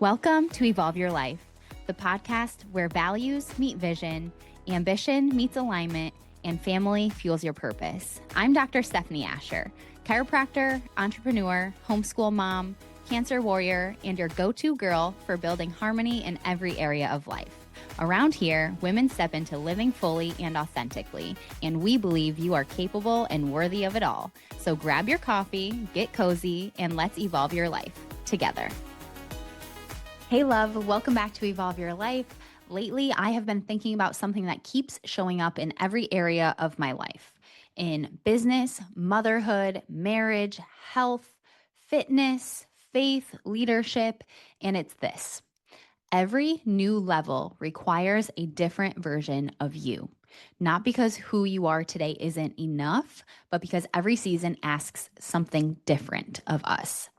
Welcome to Evolve Your Life, the podcast where values meet vision, ambition meets alignment, and family fuels your purpose. I'm Dr. Stefanie Ascher, chiropractor, entrepreneur, homeschool mom, cancer warrior, and your go-to girl for building harmony in every area of life. Around here, women step into living fully and authentically, and we believe you are capable and worthy of it all. So grab your coffee, get cozy, and let's evolve your life together. Hey love, welcome back to Evolve Your Life. Lately, I have been thinking about something that keeps showing up in every area of my life, in business, motherhood, marriage, health, fitness, faith, leadership, and it's this. Every new level requires a different version of you, not because who you are today isn't enough, but because every season asks something different of us.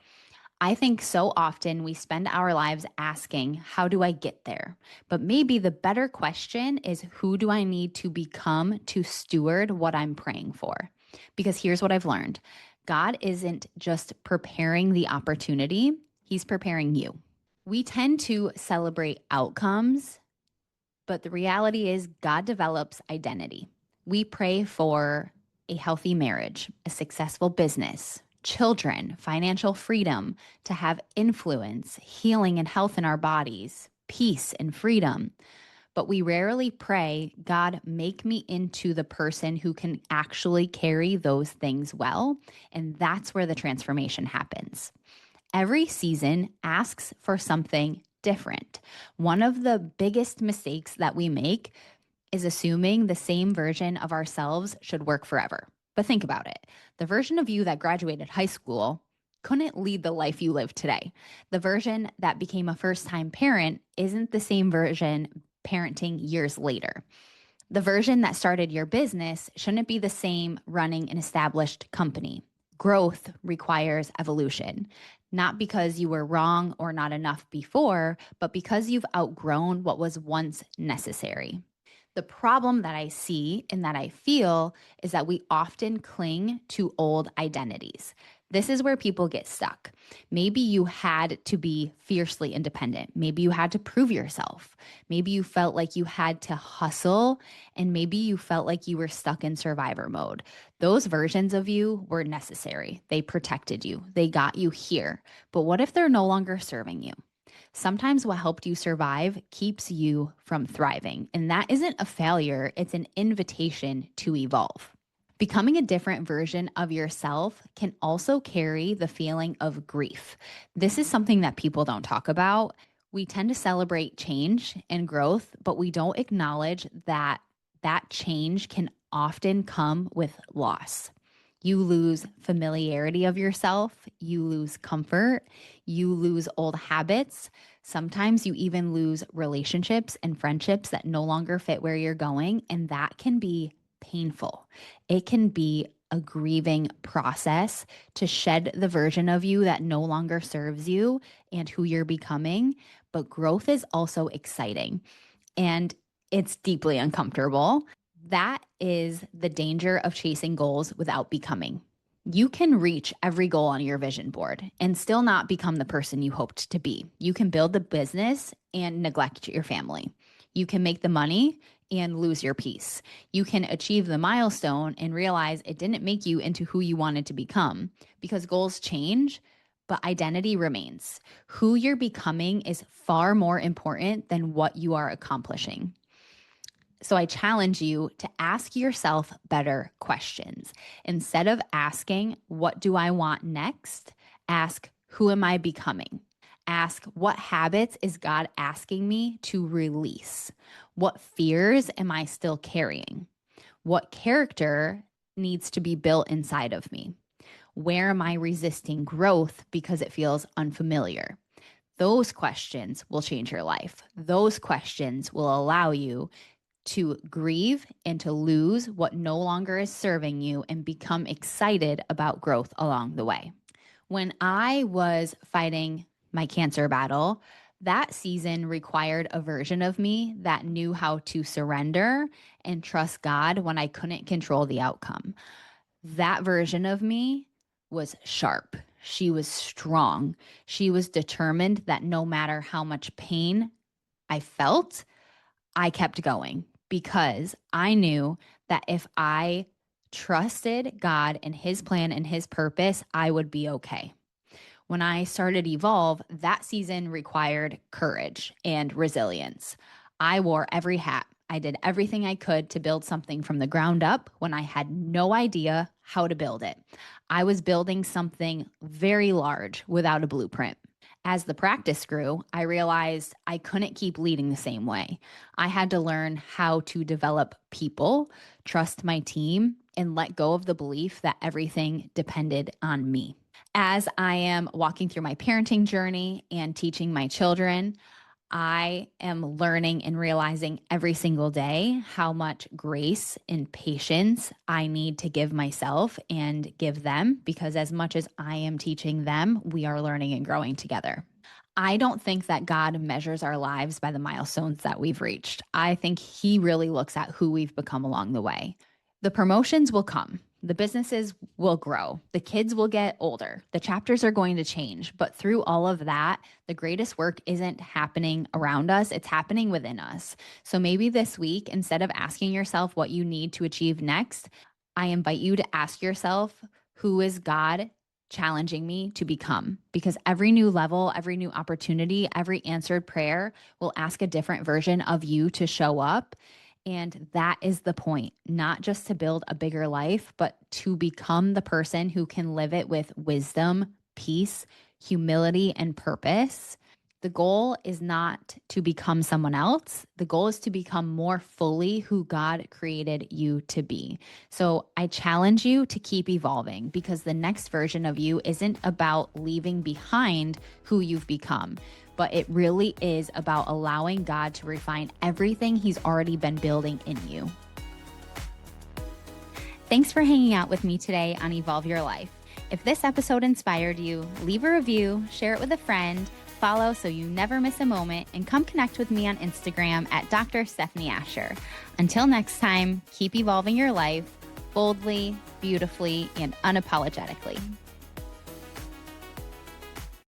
I think so often we spend our lives asking, how do I get there? But maybe the better question is, who do I need to become to steward what I'm praying for? Because here's what I've learned. God isn't just preparing the opportunity, He's preparing you. We tend to celebrate outcomes, but the reality is God develops identity. We pray for a healthy marriage, a successful business, children, financial freedom, to have influence, healing and health in our bodies, peace and freedom. But we rarely pray, God, make me into the person who can actually carry those things well. And that's where the transformation happens. Every season asks for something different. One of the biggest mistakes that we make is assuming the same version of ourselves should work forever. But think about it. The version of you that graduated high school couldn't lead the life you live today. The version that became a first-time parent isn't the same version parenting years later. The version that started your business shouldn't be the same running an established company. Growth requires evolution, not because you were wrong or not enough before, but because you've outgrown what was once necessary. The problem that I see and that I feel is that we often cling to old identities. This is where people get stuck. Maybe you had to be fiercely independent. Maybe you had to prove yourself. Maybe you felt like you had to hustle, and maybe you felt like you were stuck in survivor mode. Those versions of you were necessary. They protected you. They got you here. But what if they're no longer serving you? Sometimes what helped you survive keeps you from thriving. And that isn't a failure, it's an invitation to evolve. Becoming a different version of yourself can also carry the feeling of grief. This is something that people don't talk about. We tend to celebrate change and growth, but we don't acknowledge that that change can often come with loss. You lose familiarity of yourself, you lose comfort, you lose old habits. Sometimes you even lose relationships and friendships that no longer fit where you're going, and that can be painful. It can be a grieving process to shed the version of you that no longer serves you and who you're becoming. But growth is also exciting, and it's deeply uncomfortable. That is the danger of chasing goals without becoming. You can reach every goal on your vision board and still not become the person you hoped to be. You can build the business and neglect your family. You can make the money and lose your peace. You can achieve the milestone and realize it didn't make you into who you wanted to become, because goals change, but identity remains. Who you're becoming is far more important than what you are accomplishing. So I challenge you to ask yourself better questions. Instead of asking, what do I want next? Ask, who am I becoming? Ask, what habits is God asking me to release? What fears am I still carrying? What character needs to be built inside of me? Where am I resisting growth because it feels unfamiliar? Those questions will change your life. Those questions will allow you to grieve and to lose what no longer is serving you and become excited about growth along the way. When I was fighting my cancer battle, that season required a version of me that knew how to surrender and trust God when I couldn't control the outcome. That version of me was sharp. she was strong. She was determined that no matter how much pain I felt, I kept going because I knew that if I trusted God and his plan and his purpose, I would be okay. When I started Evolve, that season required courage and resilience. I wore every hat. I did everything I could to build something from the ground up when I had no idea how to build it. I was building something very large without a blueprint. As the practice grew, I realized I couldn't keep leading the same way. I had to learn how to develop people, trust my team, and let go of the belief that everything depended on me. As I am walking through my parenting journey and teaching my children, I am learning and realizing every single day how much grace and patience I need to give myself and give them, because as much as I am teaching them, we are learning and growing together. I don't think that God measures our lives by the milestones that we've reached. I think he really looks at who we've become along the way. The promotions will come. The businesses will grow. The kids will get older. The chapters are going to change. But through all of that, the greatest work isn't happening around us. It's happening within us. So maybe this week, instead of asking yourself what you need to achieve next, I invite you to ask yourself, who is God challenging me to become? Because every new level, every new opportunity, every answered prayer will ask a different version of you to show up. And that is the point, not just to build a bigger life, but to become the person who can live it with wisdom, peace, humility, and purpose. The goal is not to become someone else. The goal is to become more fully who God created you to be. So I challenge you to keep evolving, because the next version of you isn't about leaving behind who you've become, but it really is about allowing God to refine everything he's already been building in you. Thanks for hanging out with me today on Evolve Your Life. If this episode inspired you, leave a review, share it with a friend, follow so you never miss a moment, and come connect with me on Instagram at Dr. Stefanie Ascher. Until next time, keep evolving your life boldly, beautifully, and unapologetically.